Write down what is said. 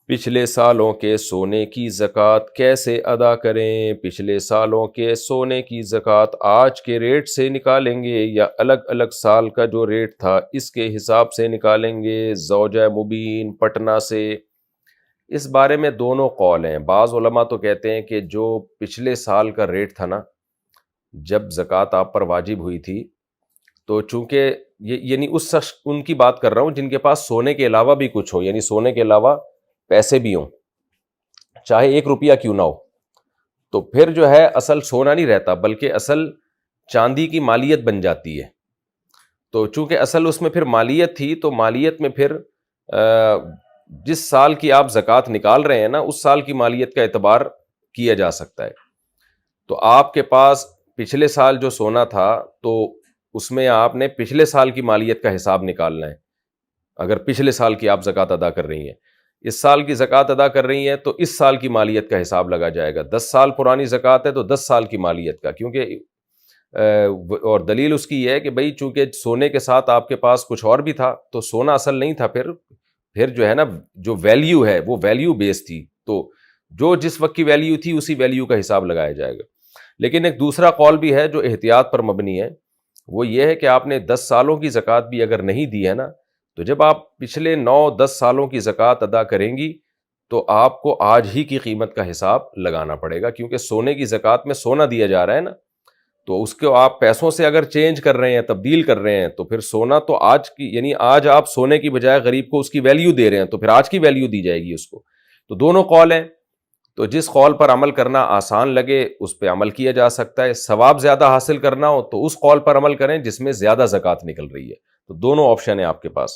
پچھلے سالوں کے سونے کی زکوٰۃ کیسے ادا کریں؟ پچھلے سالوں کے سونے کی زکوٰۃ آج کے ریٹ سے نکالیں گے یا الگ الگ سال کا جو ریٹ تھا اس کے حساب سے نکالیں گے؟ زوجہ مبین پٹنہ سے۔ اس بارے میں دونوں قول ہیں۔ بعض علماء تو کہتے ہیں کہ جو پچھلے سال کا ریٹ تھا نا، جب زکوٰۃ آپ پر واجب ہوئی تھی، تو چونکہ یعنی اس شخص ان کی بات کر رہا ہوں جن کے پاس سونے کے علاوہ بھی کچھ ہو، یعنی سونے کے علاوہ پیسے بھی ہوں، چاہے 1 روپیہ کیوں نہ ہو، تو پھر جو ہے اصل سونا نہیں رہتا بلکہ اصل چاندی کی مالیت بن جاتی ہے۔ تو چونکہ اصل اس میں پھر مالیت تھی، تو مالیت میں پھر جس سال کی آپ زکوٰۃ نکال رہے ہیں نا، اس سال کی مالیت کا اعتبار کیا جا سکتا ہے۔ تو آپ کے پاس پچھلے سال جو سونا تھا تو اس میں آپ نے پچھلے سال کی مالیت کا حساب نکالنا ہے۔ اگر پچھلے سال کی آپ زکوٰۃ ادا کر رہی ہیں، اس سال کی زکوٰۃ ادا کر رہی ہیں، تو اس سال کی مالیت کا حساب لگا جائے گا۔ 10 سال پرانی زکوٰۃ ہے تو 10 سال کی مالیت کا، کیونکہ اور دلیل اس کی یہ ہے کہ بھئی چونکہ سونے کے ساتھ آپ کے پاس کچھ اور بھی تھا، تو سونا اصل نہیں تھا، پھر جو ہے نا جو ویلیو ہے وہ ویلیو بیس تھی، تو جو جس وقت کی ویلیو تھی اسی ویلیو کا حساب لگایا جائے گا۔ لیکن ایک دوسرا قول بھی ہے جو احتیاط پر مبنی ہے، وہ یہ ہے کہ آپ نے 10 سالوں کی زکوٰۃ بھی اگر نہیں دی ہے نا، تو جب آپ پچھلے 9-10 سالوں کی زکوٰۃ ادا کریں گی تو آپ کو آج ہی کی قیمت کا حساب لگانا پڑے گا، کیونکہ سونے کی زکوٰۃ میں سونا دیا جا رہا ہے نا، تو اس کو آپ پیسوں سے اگر چینج کر رہے ہیں، تبدیل کر رہے ہیں، تو پھر سونا تو آج کی، یعنی آج آپ سونے کی بجائے غریب کو اس کی ویلیو دے رہے ہیں، تو پھر آج کی ویلیو دی جائے گی اس کو۔ تو دونوں قول ہیں، تو جس قول پر عمل کرنا آسان لگے اس پہ عمل کیا جا سکتا ہے۔ ثواب زیادہ حاصل کرنا ہو تو اس قول پر عمل کریں جس میں زیادہ زکوٰۃ نکل رہی ہے۔ تو دونوں آپشن ہیں آپ کے پاس۔